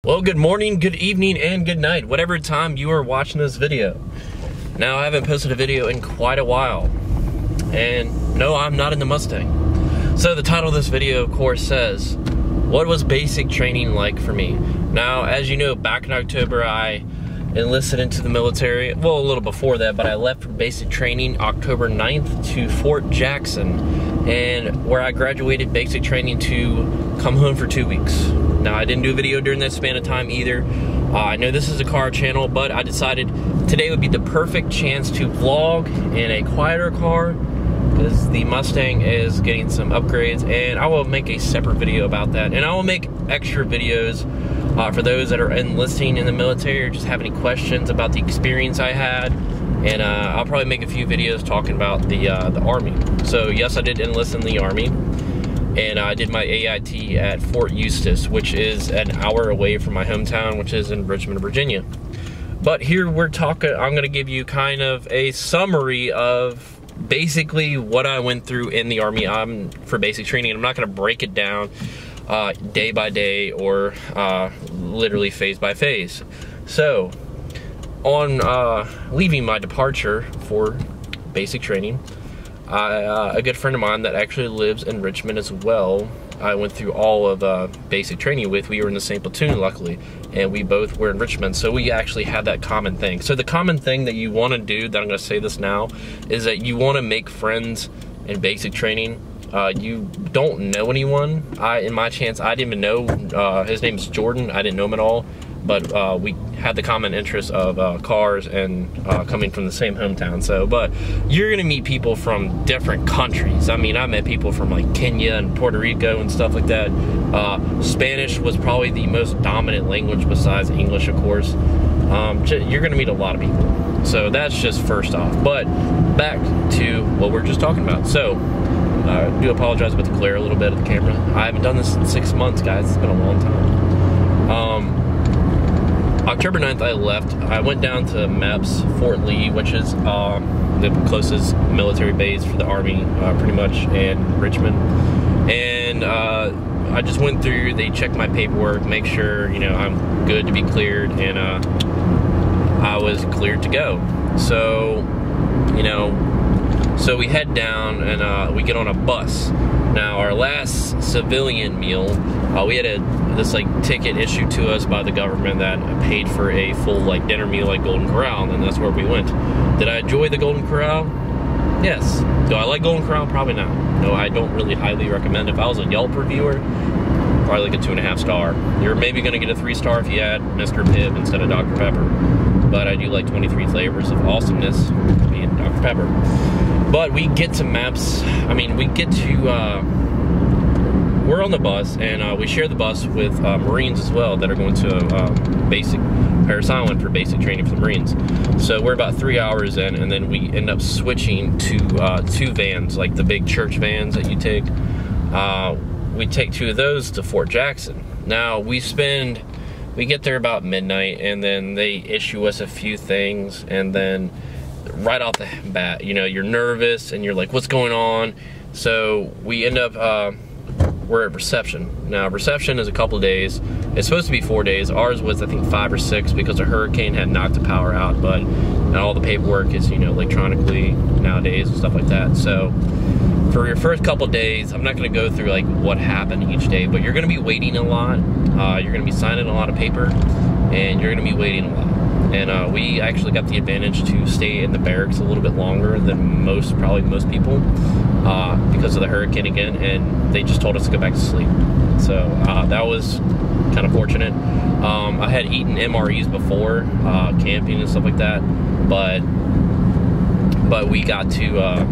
Well, good morning, good evening, and good night, whatever time you are watching this video. Now, I haven't posted a video in quite a while, and no, I'm not in the Mustang. So the title of this video, of course, says, what was basic training like for me? Now, as you know, back in October, I enlisted into the military. Well, a little before that, but I left for basic training October 9th to Fort Jackson, and where I graduated basic training to come home for 2 weeks. Now, I didn't do a video during that span of time either. I know this is a car channel, but I decided today would be the perfect chance to vlog in a quieter car because the Mustang is getting some upgrades, and I will make a separate video about that. And I will make extra videos for those that are enlisting in the military or just have any questions about the experience I had. And I'll probably make a few videos talking about the Army. So yes, I did enlist in the Army. And I did my AIT at Fort Eustis, which is an hour away from my hometown, which is in Richmond, Virginia. But here I'm gonna give you kind of a summary of basically what I went through in the Army for basic training. I'm not gonna break it down day by day or literally phase by phase. So, on leaving my departure for basic training, a good friend of mine that actually lives in Richmond as well, I went through all of basic training with. We were in the same platoon, luckily, and we both were in Richmond, so we actually had that common thing. So the common thing that you want to do, that I'm going to say this now, is that you want to make friends in basic training. You don't know anyone. In my chance, I didn't even know, his name is Jordan. I didn't know him at all, but we had the common interest of cars and coming from the same hometown. So, but you're gonna meet people from different countries. I mean, I met people from like Kenya and Puerto Rico and stuff like that. Spanish was probably the most dominant language besides English, of course. You're gonna meet a lot of people. So that's just first off. But back to what we're just talking about. So, I do apologize about the glare a little bit of the camera. I haven't done this in 6 months, guys. It's been a long time. October 9th, I left. I went down to MEPS, Fort Lee, which is the closest military base for the Army, pretty much, in Richmond. And I just went through, they checked my paperwork, make sure, you know, I'm good to be cleared, and I was cleared to go. So, you know, so we head down and we get on a bus. Now, our last civilian meal, we had this like ticket issued to us by the government that paid for a full like dinner meal like Golden Corral, and that's where we went. Did I enjoy the Golden Corral? Yes. Do I like Golden Corral? Probably not. No, I don't really highly recommend. If I was a Yelp reviewer, probably like a 2.5 star. You're maybe gonna get a 3 star if you add Mr. Pibb instead of Dr. Pepper. But I do like 23 flavors of awesomeness being Dr. Pepper. But we get to MEPS. I mean, we get to, we're on the bus, and we share the bus with Marines as well that are going to basic, Parris Island for basic training for the Marines. So we're about 3 hours in, and then we end up switching to 2 vans, like the big church vans that you take. We take 2 of those to Fort Jackson. Now, we get there about midnight, and then they issue us a few things, and then right off the bat, you know, you're nervous and you're like, what's going on? So we end up, we're at reception. Now, reception is a couple of days. It's supposed to be 4 days. Ours was, I think, 5 or 6 because a hurricane had knocked the power out, but all the paperwork is, you know, electronically nowadays and stuff like that. So for your first couple of days, I'm not going to go through like what happened each day, but you're going to be waiting a lot. You're going to be signing a lot of paper, and you're going to be waiting a lot. And we actually got the advantage to stay in the barracks a little bit longer than probably most people, because of the hurricane again, and they just told us to go back to sleep. So that was kind of fortunate. I had eaten MREs before, camping and stuff like that, but we got to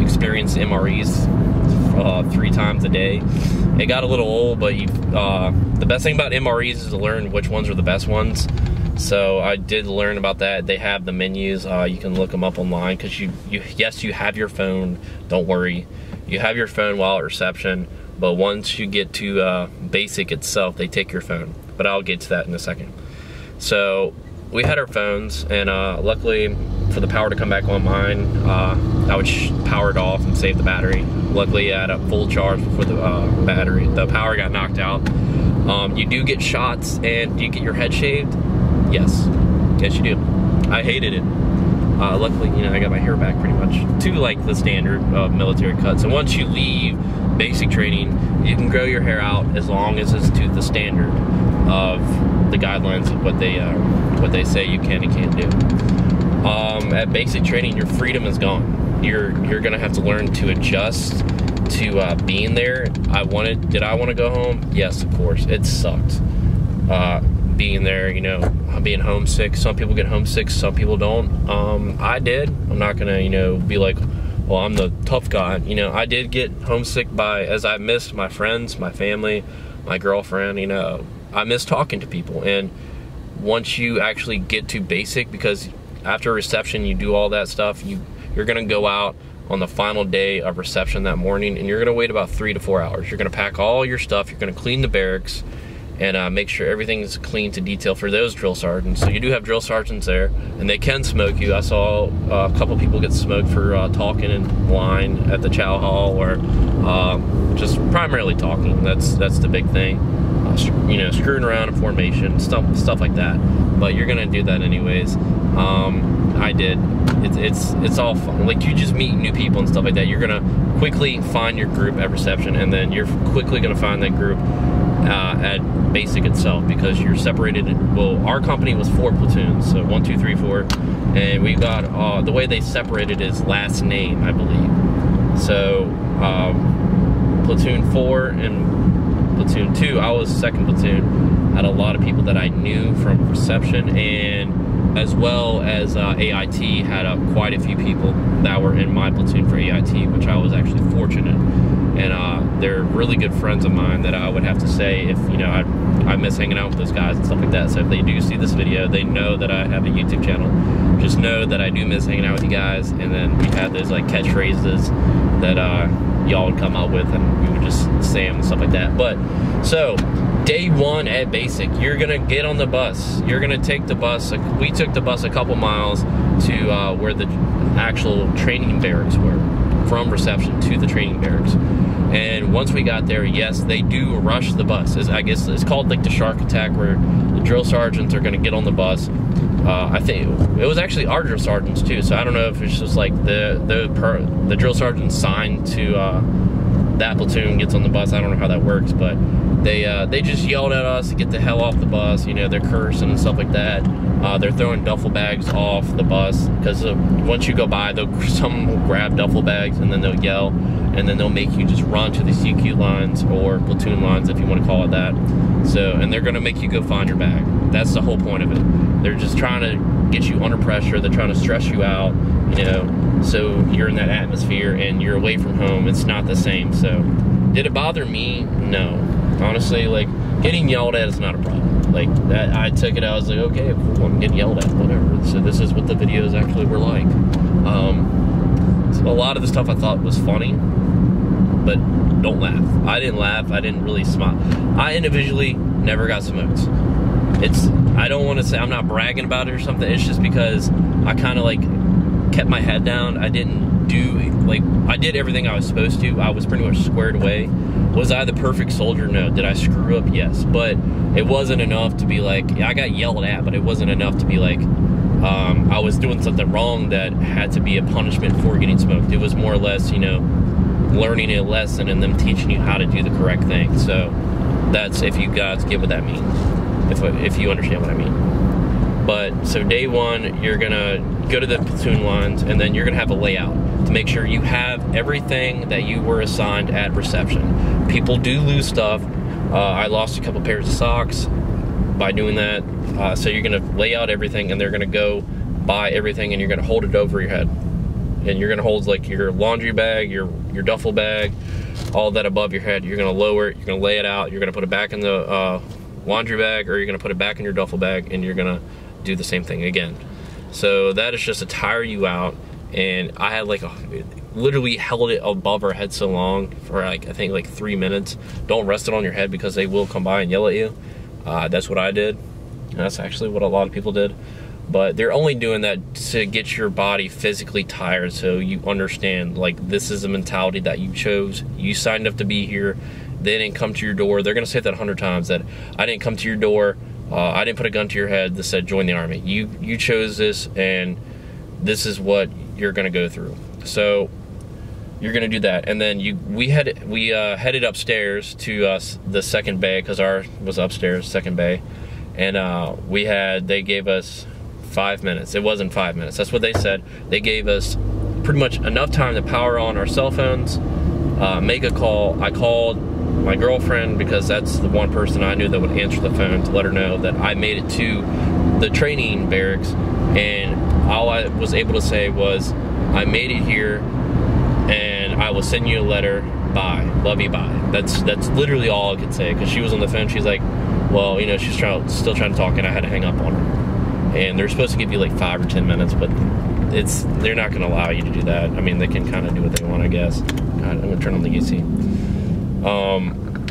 experience MREs 3 times a day. It got a little old, but the best thing about MREs is to learn which ones are the best ones. So I did learn about that. They have the menus. You can look them up online, because yes, you have your phone. Don't worry. You have your phone while at reception, but once you get to basic itself, they take your phone. But I'll get to that in a second. So we had our phones, and luckily for the power to come back on mine, I would power it off and save the battery. Luckily, I had a full charge before the power got knocked out. You do get shots, and do you get your head shaved? Yes. Yes, you do. I hated it. Luckily, you know, I got my hair back pretty much to like the standard military cut. So once you leave basic training, you can grow your hair out as long as it's to the standard of the guidelines of what they say you can and can't do. At basic training, your freedom is gone. You're gonna have to learn to adjust to being there. Did I want to go home? Yes, of course. It sucked. Being there, you know, being homesick. Some people get homesick, some people don't. I did. I'm not gonna, you know, be like, well, I'm the tough guy. You know, I did get homesick as I missed my friends, my family, my girlfriend. You know, I miss talking to people. And once you actually get to basic, because after reception you do all that stuff, you're gonna go out on the final day of reception that morning, and you're gonna wait about 3 to 4 hours. You're gonna pack all your stuff, you're gonna clean the barracks, and make sure everything's clean to detail for those drill sergeants. So you do have drill sergeants there, and they can smoke you. I saw a couple people get smoked for talking in line at the chow hall, or just primarily talking. That's the big thing. You know, screwing around in formation, stuff like that. But you're gonna do that anyways. I did. It's all fun. Like, you just meet new people and stuff like that. You're gonna quickly find your group at reception, and then you're quickly gonna find that group at basic itself, because you're separated. Well, our company was 4 platoons, so 1, 2, 3, 4, and we got the way they separated is last name, I believe. So platoon 4 and platoon 2, I was 2nd platoon, had a lot of people that I knew from reception, and as well as AIT had quite a few people that were in my platoon for AIT, which I was actually fortunate. And they're really good friends of mine that I would have to say, if, you know, I miss hanging out with those guys and stuff like that. So if they do see this video, they know that I have a YouTube channel. Just know that I do miss hanging out with you guys. And then we had those like catchphrases that y'all would come up with, and we would just say them and stuff like that. But so day 1 at basic, you're gonna get on the bus. You're gonna take the bus. We took the bus a couple miles to where the actual training barracks were, from reception to the training barracks. And once we got there, yes, they do rush the bus. I guess it's called like the shark attack, where the drill sergeants are going to get on the bus. I think it was actually our drill sergeants too, so I don't know if it's just like the drill sergeant signed to that platoon gets on the bus. I don't know how that works, but they just yelled at us to get the hell off the bus. You know, they're cursing and stuff like that. They're throwing duffel bags off the bus, because once you go by, some will grab duffel bags, and then they'll yell, and then they'll make you just run to the CQ lines, or platoon lines if you want to call it that. So, and they're going to make you go find your bag. That's the whole point of it. They're just trying to get you under pressure. They're trying to stress you out, you know, so you're in that atmosphere and you're away from home. It's not the same. So did it bother me? No. Honestly, like, getting yelled at is not a problem. Like, that, I took it, I was like, okay, cool, I'm getting yelled at, whatever. So this is what the videos actually were like. So a lot of the stuff I thought was funny, but don't laugh. I didn't laugh. I didn't really smile. I individually never got smoked. I don't want to say I'm not bragging about it or something. It's just because I kind of like kept my head down. I didn't do, like, I did everything I was supposed to. I was pretty much squared away. Was I the perfect soldier? No. Did I screw up? Yes. But it wasn't enough to be like, I got yelled at, but it wasn't enough to be like, I was doing something wrong that had to be a punishment for getting smoked. It was more or less, you know, learning a lesson and them teaching you how to do the correct thing. So that's, if you guys get what that means, if you understand what I mean. But so day 1, you're gonna go to the platoon lines, and then you're gonna have a layout to make sure you have everything that you were assigned at reception. People do lose stuff. I lost a couple pairs of socks by doing that. So you're gonna lay out everything, and they're gonna go buy everything, and you're gonna hold it over your head. And you're gonna hold like your laundry bag, your duffel bag, all that above your head. You're gonna lower it, you're gonna lay it out, you're gonna put it back in the laundry bag, or you're gonna put it back in your duffel bag, and you're gonna do the same thing again. So that is just to tire you out. And I had like literally held it above our head so long for like, I think like 3 minutes. Don't rest it on your head, because they will come by and yell at you. That's what I did. And that's actually what a lot of people did. But they're only doing that to get your body physically tired, so you understand, like, this is a mentality that you chose. You signed up to be here. they didn't come to your door. They're going to say that 100 times, that I didn't come to your door. I didn't put a gun to your head that said join the Army. You chose this, and this is what you're going to go through. So you're going to do that. And then we headed upstairs to the second bay, because ours was upstairs, second bay. And they gave us 5 minutes. It wasn't 5 minutes. That's what they said. They gave us pretty much enough time to power on our cell phones, make a call. I called my girlfriend, because that's the one person I knew that would answer the phone, to let her know that I made it to the training barracks. And all I was able to say was, I made it here, and I will send you a letter. Bye. Love you, bye. That's literally all I could say, because she was on the phone. She's like, well, you know, she's still trying to talk, and I had to hang up on her. And they're supposed to give you like 5 or 10 minutes, but they're not going to allow you to do that. I mean, they can kind of do what they want, I guess. God, I'm going to turn on the AC.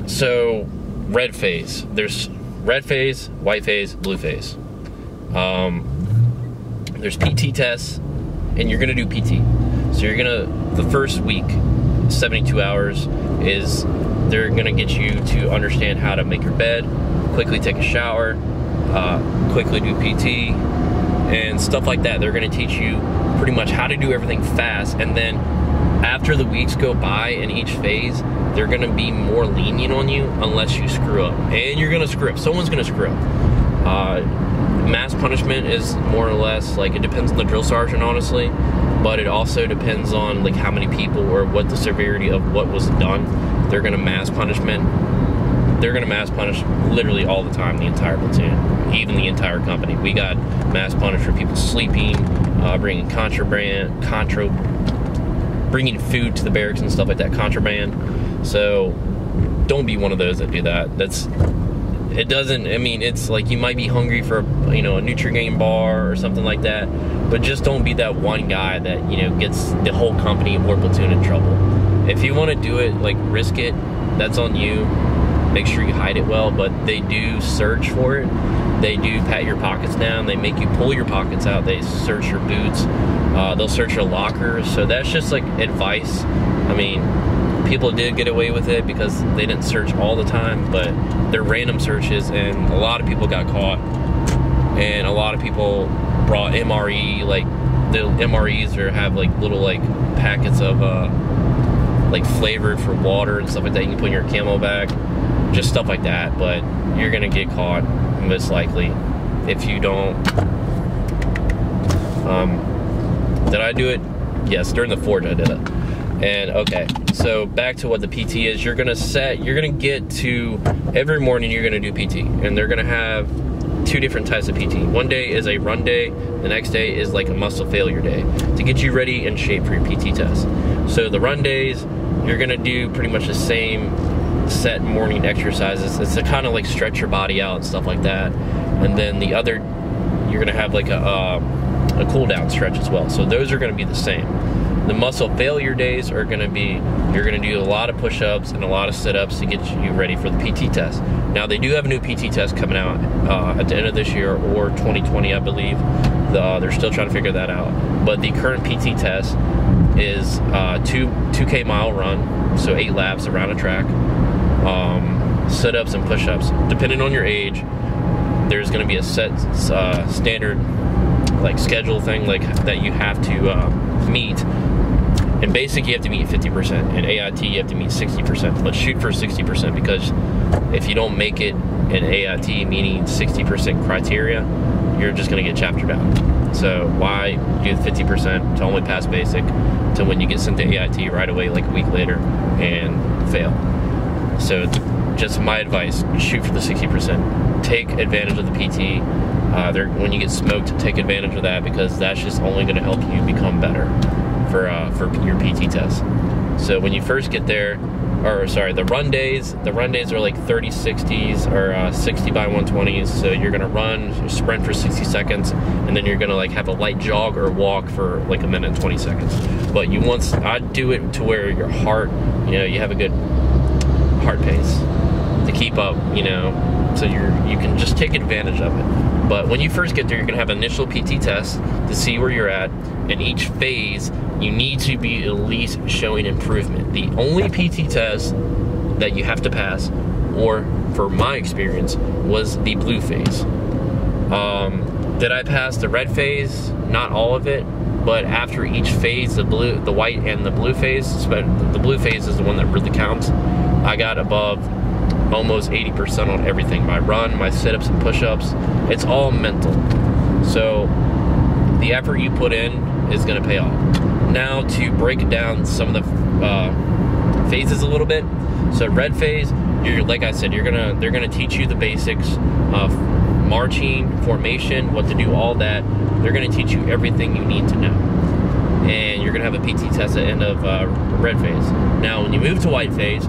So red phase. There's red phase, white phase, blue phase. There's PT tests, and you're going to do PT. So the first week, 72 hours, is they're going to get you to understand how to make your bed, quickly take a shower, quickly do PT, and stuff like that. They're going to teach you pretty much how to do everything fast, and then after the weeks go by in each phase, they're going to be more lenient on you unless you screw up. And you're going to screw up. Someone's going to screw up. Mass punishment is more or less, like, it depends on the drill sergeant, honestly, but it also depends on, like, how many people or what the severity of what was done. They're going to mass punish literally all the time, the entire platoon, even the entire company. We got mass punished for people sleeping, bringing bringing food to the barracks and stuff like that, contraband. So don't be one of those that do that. It's like, you might be hungry for, you know, a Nutri-Grain bar or something like that, but just don't be that one guy that, you know, gets the whole company or platoon in trouble. If you want to do it, like, risk it, that's on you. Make sure you hide it well, but they do search for it. They do pat your pockets down. They make you pull your pockets out. They search your boots. They'll search your lockers. So that's just like advice. I mean, people did get away with it because they didn't search all the time, but they're random searches, and a lot of people got caught. And a lot of people brought MRE, like the MREs have like little like packets of like flavored for water and stuff like that you can put in your camo bag, just stuff like that. But you're gonna get caught most likely if you don't. Did I do it? Yes, during the forge I did it. And okay, so back to what the PT is. You're gonna get to, every morning you're gonna do PT, and they're gonna have 2 different types of PT. One day is a run day, the next day is like a muscle failure day, to get you ready and shape for your PT test. So the run days, you're gonna do pretty much the same set morning exercises. It's to kind of like stretch your body out and stuff like that. And then the other, you're gonna have like a cool down stretch as well. So those are gonna be the same. The muscle failure days are gonna be, you're gonna do a lot of push-ups and a lot of sit-ups to get you ready for the PT test. Now they do have a new PT test coming out at the end of this year, or 2020, I believe. They're still trying to figure that out. But the current PT test is 2K mile run, so 8 laps around a track, sit-ups and push-ups. Depending on your age, there's gonna be a set standard like schedule thing like that you have to meet. In basic, you have to meet 50%. In AIT, you have to meet 60%. Let's shoot for 60%, because if you don't make it in AIT, meaning 60% criteria, you're just going to get chaptered out. So why do the 50% to only pass basic, to when you get sent to AIT right away, like a week later, and fail? So just my advice, shoot for the 60%. Take advantage of the PT. When you get smoked, take advantage of that, because that's just only going to help you become better for your PT test. So when you first get there, the run days are like 30-60s or 60 by 120s. So you're gonna run, sprint for 60 seconds, and then you're gonna like have a light jog or walk for like 1 minute and 20 seconds. But I'd do it to where your heart, you know, you have a good heart pace to keep up, you know, so you can just take advantage of it. But when you first get there, you're gonna have an initial PT test to see where you're at. In each phase, you need to be at least showing improvement. The only PT test that you have to pass, or for my experience, was the blue phase. Did I pass the red phase? Not all of it, but after each phase, the white and the blue phase, the blue phase is the one that really counts. I got above almost 80% on everything. My run, my sit-ups and push-ups, it's all mental. So the effort you put in is gonna pay off. Now to break down some of the phases a little bit. So red phase, like I said, they're gonna teach you the basics of marching, formation, what to do, all that. They're gonna teach you everything you need to know. And you're gonna have a PT test at the end of red phase. Now, when you move to white phase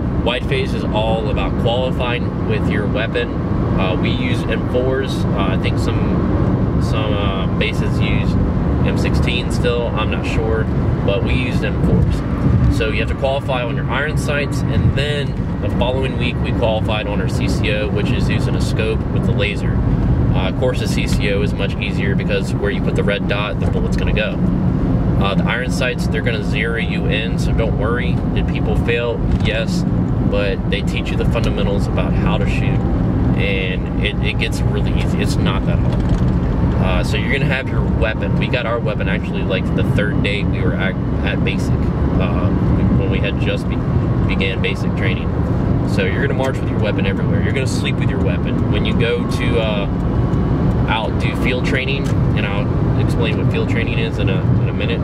is all about qualifying with your weapon. We use M4s. I think some bases use M16 still, I'm not sure, but we used M4s. So you have to qualify on your iron sights, and then the following week we qualified on our CCO, which is using a scope with the laser. Of course, the CCO is much easier because where you put the red dot, the bullet's gonna go. The iron sights, they're gonna zero you in, so don't worry. Did people fail? Yes, but they teach you the fundamentals about how to shoot, and it gets really easy. It's not that hard. So you're gonna have your weapon. We got our weapon actually like the third day we were at basic, when we had just began basic training. So you're gonna march with your weapon everywhere. You're gonna sleep with your weapon. When you go to out do field training, and I'll explain what field training is in a minute,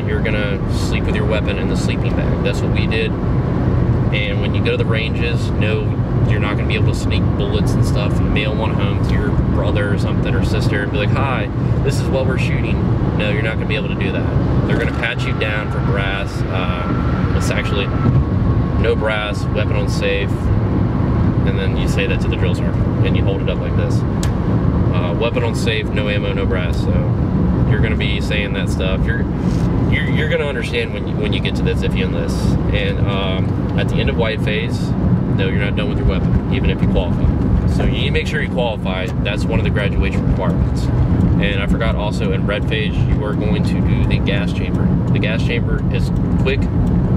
you're gonna sleep with your weapon in the sleeping bag. That's what we did. And when you go to the ranges, no, you're not gonna be able to sneak bullets and stuff and mail one home to your brother or something or sister and be like, hi, this is what we're shooting. No, you're not gonna be able to do that. They're gonna pat you down for brass. It's actually no brass, weapon on safe, and then you say that to the drill sergeant and you hold it up like this. Weapon on safe, no ammo, no brass. So you're gonna be saying that stuff. You're gonna understand when you get to this if you enlist. And at the end of white phase, no, you're not done with your weapon, even if you qualify. So you need to make sure you qualify. That's one of the graduation requirements. And I forgot also, in red phase, you are going to do the gas chamber. The gas chamber is quick,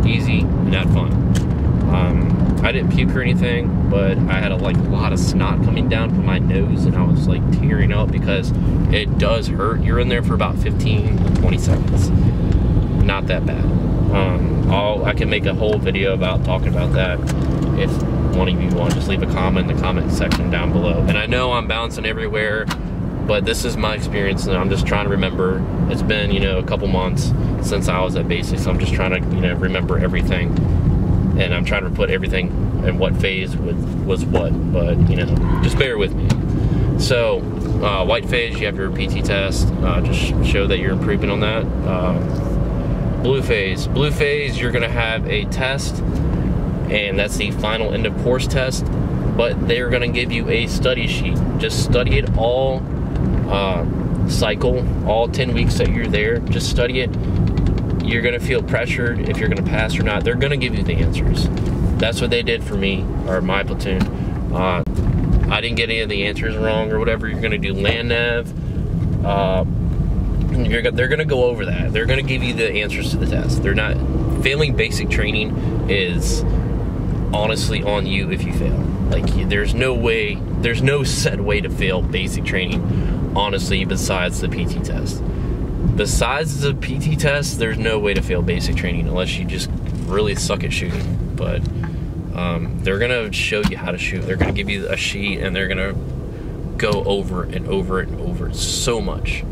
easy, and not fun. I didn't puke or anything, but I had a lot of snot coming down from my nose, and I was like tearing up because it does hurt. You're in there for about 15 to 20 seconds. Not that bad. I can make a whole video about talking about that if one of you want. Just leave a comment in the comment section down below. And I know I'm bouncing everywhere, but this is my experience, and I'm just trying to remember. It's been, a couple months since I was at basics, so I'm just trying to, remember everything. And I'm trying to put everything in what phase was what, but, just bear with me. So, white phase, you have your PT test, just show that you're improving on that. Blue phase, you're gonna have a test, and that's the final end of course test, but they're gonna give you a study sheet. Just study it all cycle, all 10 weeks that you're there, just study it. You're gonna feel pressured if you're gonna pass or not. They're gonna give you the answers. That's what they did for me, or my platoon. I didn't get any of the answers wrong or whatever. You're gonna do land nav. They're gonna go over that. They're gonna give you the answers to the test. They're not, failing basic training is honestly on you if you fail. There's no set way to fail basic training, honestly, besides the PT test. Besides the PT test, there's no way to fail basic training unless you just really suck at shooting. But they're gonna show you how to shoot. They're gonna give you a sheet, and they're gonna go over and over and over so much.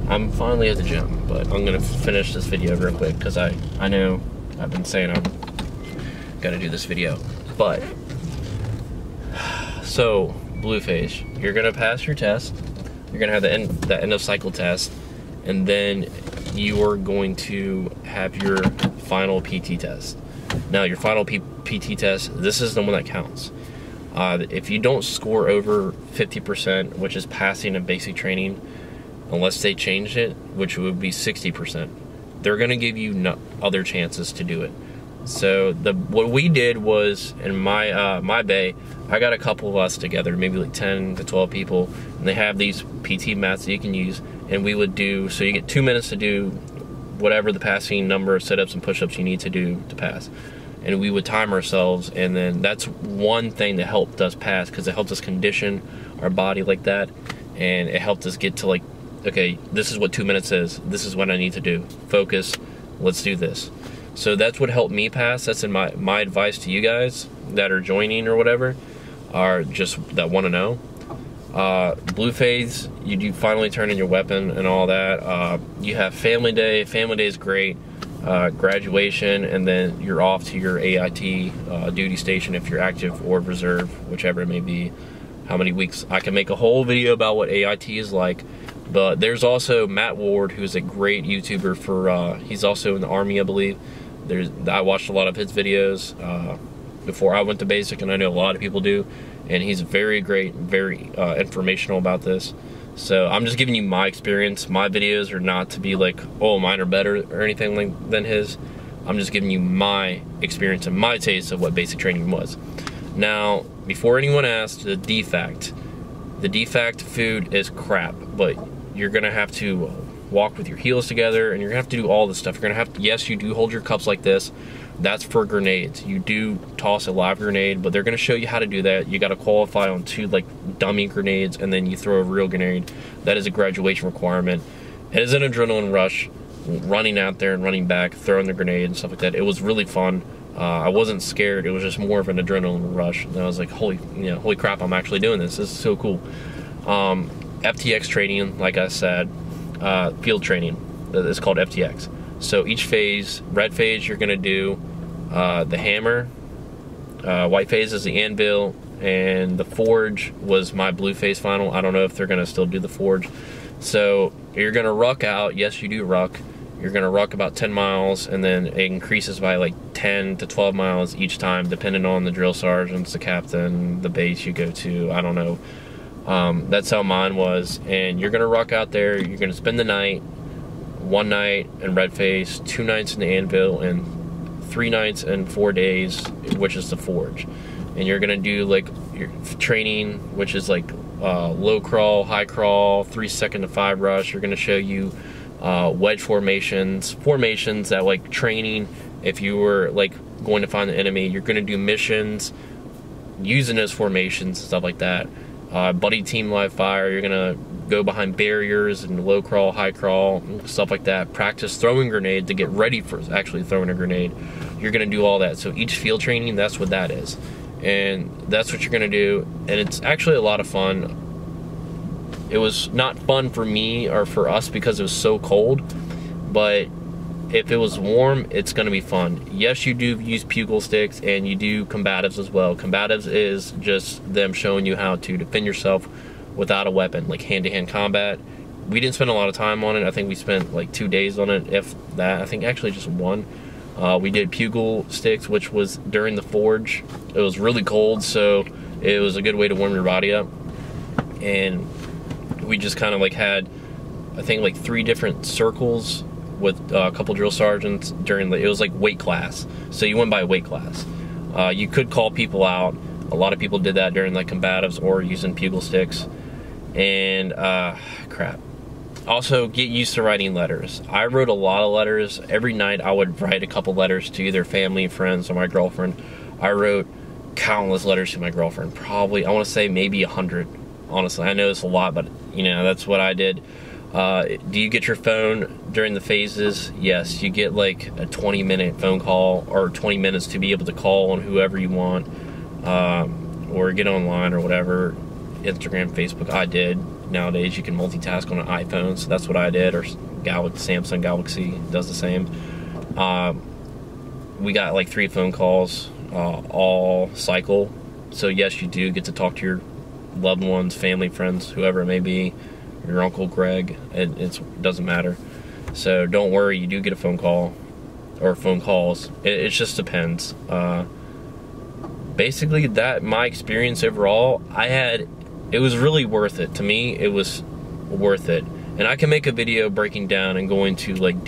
I'm finally at the gym, but I'm gonna finish this video real quick because I know I've been saying I'm gonna do this video. But so blue phase, you're gonna pass your test. You're gonna have the end of cycle test, and then you are going to have your final PT test. Now, your final PT test, this is the one that counts. If you don't score over 50%, which is passing in basic training, unless they changed it, which would be 60%, they're gonna give you other chances to do it. So what we did was, in my bay, I got a couple of us together, maybe like 10 to 12 people, and they have these PT mats that you can use, and we would do, so you get 2 minutes to do whatever the passing number of sit-ups and push-ups you need to do to pass. and we would time ourselves, and then that's one thing that helped us pass, because it helped us condition our body like that, and it helped us get to like, okay, this is what 2 minutes is, this is what I need to do, focus, let's do this. So that's what helped me pass. That's in my advice to you guys that are joining or whatever, are just that want to know. Blue phase, you do finally turn in your weapon and all that. You have family day. Family day is great. Graduation, and then you're off to your AIT duty station if you're active or reserve, whichever it may be. How many weeks? I can make a whole video about what AIT is like. But there's also Matt Ward, who's a great YouTuber for, he's also in the Army, I believe. I watched a lot of his videos before I went to basic, and I know a lot of people do. And he's very great, very informational about this. So I'm just giving you my experience. My videos are not to be like, oh, mine are better or anything than his. I'm just giving you my experience and my taste of what basic training was. Now, before anyone asks, the DFAC food is crap, but you're gonna have to walk with your heels together, and you're gonna have to do all this stuff. You're gonna have to, yes, you do hold your cups like this. That's for grenades. You do toss a live grenade, but they're gonna show you how to do that. You gotta qualify on 2 like dummy grenades, and then you throw a real grenade. That is a graduation requirement. It is an adrenaline rush, running out there and running back, throwing the grenade and stuff like that. It was really fun. I wasn't scared. It was just more of an adrenaline rush. And I was like, holy crap, I'm actually doing this. This is so cool. FTX training, like I said, field training. It's called FTX. So each phase, red phase, you're gonna do the hammer. White phase is the anvil, and the forge was my blue phase final. I don't know if they're gonna still do the forge. So you're gonna ruck out. Yes, you do ruck. You're gonna ruck about 10 miles, and then it increases by like 10 to 12 miles each time, depending on the drill sergeants, the captain, the base you go to. I don't know. That's how mine was. And you're gonna ruck out there. You're gonna spend the night, 1 night in red phase, 2 nights in the anvil, and 3 nights and 4 days, which is the forge. And you're gonna do like your training, which is like low crawl, high crawl, 3 second to 5 rush. You're gonna show you wedge formations that like training. If you were like going to find the enemy, you're gonna do missions using those formations and stuff like that. Buddy team live fire, you're gonna go behind barriers and low crawl, high crawl, stuff like that. Practice throwing grenade to get ready for actually throwing a grenade. You're gonna do all that. So each field training, that's what that is. And that's what you're gonna do. And it's actually a lot of fun. It was not fun for me or for us because it was so cold, but if it was warm, it's gonna be fun. Yes, you do use pugil sticks, and you do combatives as well. Combatives is just them showing you how to defend yourself without a weapon, like hand-to-hand combat. We didn't spend a lot of time on it. I think we spent like 2 days on it, if that. I think actually just 1. We did pugil sticks, which was during the forge. It was really cold, so it was a good way to warm your body up. And we just kind of like had, I think, like 3 different circles with a couple drill sergeants during it was like weight class. So you went by weight class. You could call people out. A lot of people did that during like combatives or using pugil sticks. And crap. Also, get used to writing letters. I wrote a lot of letters. Every night I would write a couple letters to either family, friends, or my girlfriend. I wrote countless letters to my girlfriend. Probably, I want to say maybe 100. Honestly, I know it's a lot, but you know, that's what I did. Do you get your phone during the phases? Yes, you get like a 20-minute phone call, or 20 minutes to be able to call on whoever you want, or get online or whatever. Instagram, Facebook, I did. Nowadays you can multitask on an iPhone, so that's what I did, or Samsung Galaxy does the same. We got like 3 phone calls, all cycle. So yes, you do get to talk to your loved ones, family, friends, whoever it may be, your Uncle Greg. It doesn't matter. So don't worry, you do get a phone call, or phone calls. It just depends. Basically, that my experience overall, it was really worth it. To me, it was worth it. And I can make a video breaking down and going to like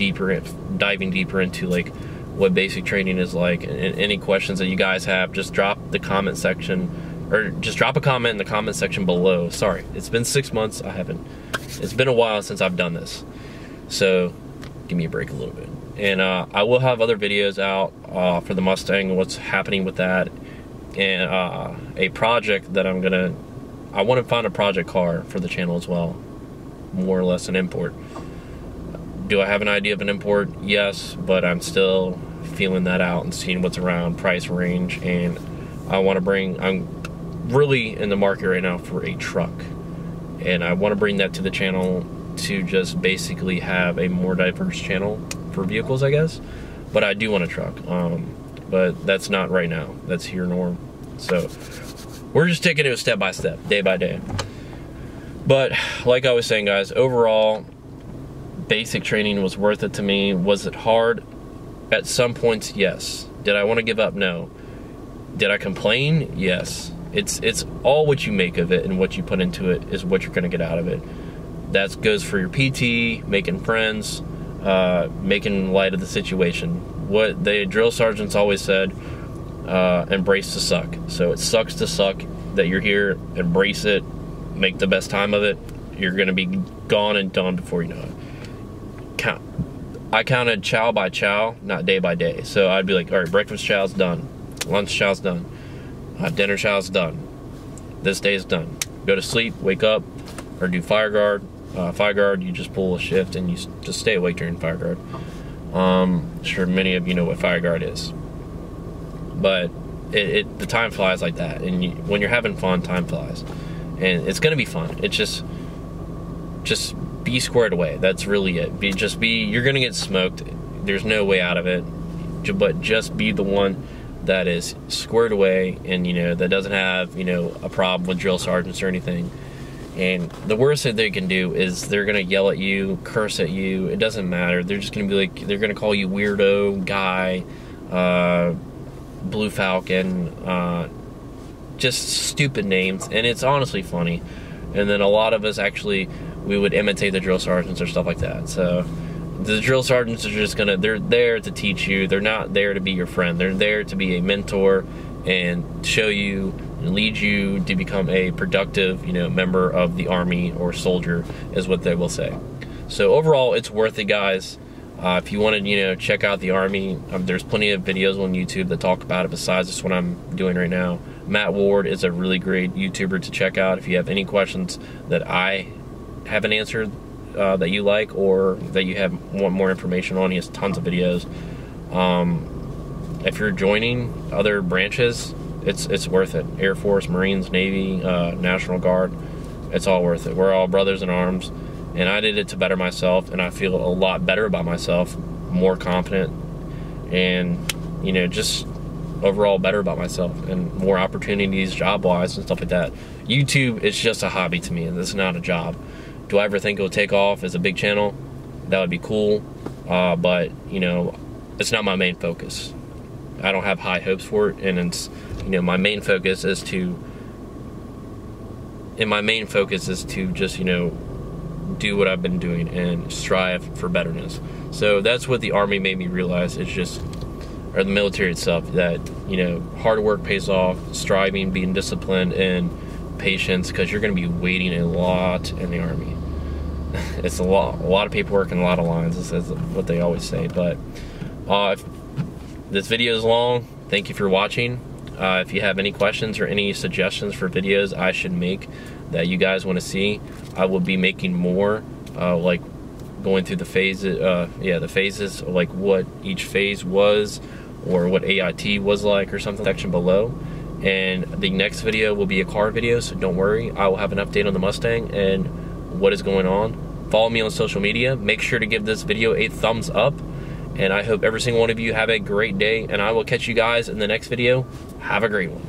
diving deeper into like what basic training is like. And any questions that you guys have, just drop the comment section, or just drop a comment in the comment section below. Sorry, it's been 6 months. It's been a while since I've done this. So give me a break a little bit. And I will have other videos out for the Mustang, what's happening with that, and a project that I want to find a project car for the channel as well, more or less an import. Do I have an idea of an import? Yes, but I'm still feeling that out and seeing what's around, price range, and I'm really in the market right now for a truck, and I want to bring that to the channel to just basically have a more diverse channel for vehicles, I guess. But I do want a truck, but that's not right now. That's here norm. So we're just taking it step by step, day by day. But like I was saying, guys, overall, basic training was worth it to me. Was it hard? At some points, yes. Did I want to give up? No. Did I complain? Yes. It's all what you make of it, and what you put into it is what you're going to get out of it. That goes for your PT, making friends, making light of the situation. What the drill sergeants always said, embrace the suck. So it sucks to suck that you're here, embrace it, make the best time of it. You're going to be gone and done before you know it. I counted chow by chow, not day by day. So I'd be like, all right, breakfast chow's done, lunch chow's done, dinner chow's done, this day's done. Go to sleep, wake up, or do fire guard. Fire guard, you just pull a shift and you just stay awake during fire guard. Sure, many of you know what fire guard is, but the time flies like that, and when you're having fun, time flies, and it's gonna be fun. It's just be squared away. That's really it. You're gonna get smoked. There's no way out of it, but just be the one that is squared away, and that doesn't have a problem with drill sergeants or anything. And the worst that they can do is they're gonna yell at you, curse at you. It doesn't matter. They're just gonna be like, they're gonna call you weirdo, guy, Blue Falcon, just stupid names, and it's honestly funny. And then a lot of us actually, we would imitate the drill sergeants or stuff like that. So the drill sergeants are they're there to teach you. They're not there to be your friend. They're there to be a mentor and show you and lead you to become a productive, member of the Army or soldier, is what they will say. So overall, it's worth it, guys. If you want to, check out the Army, there's plenty of videos on YouTube that talk about it besides just what I'm doing right now. Matt Ward is a really great YouTuber to check out. If you have any questions that I haven't answered that you like, or that you want more information on, he has tons of videos. If you're joining other branches, it's worth it. Air Force, Marines, Navy, National Guard, it's all worth it. We're all brothers in arms, and I did it to better myself, and I feel a lot better about myself, more confident, and just overall better about myself, and more opportunities job-wise and stuff like that. YouTube is just a hobby to me, and this is not a job. Do I ever think it'll take off as a big channel? That would be cool, but it's not my main focus. I don't have high hopes for it, and it's my main focus is to just do what I've been doing and strive for betterness. So that's what the Army made me realize. It's just, or the military itself, that hard work pays off, striving, being disciplined, and patience, because you're going to be waiting a lot in the Army. It's a lot of paperwork and a lot of lines. This is what they always say. But if this video is long, thank you for watching. If you have any questions or any suggestions for videos I should make that you guys want to see, I will be making more, like going through the phases, the phases, like what each phase was, or what AIT was like, or something, section below. And the next video will be a car video, so don't worry. I will have an update on the Mustang and what is going on. Follow me on social media. Make sure to give this video a thumbs up. And I hope every single one of you have a great day, and I will catch you guys in the next video. Have a great one.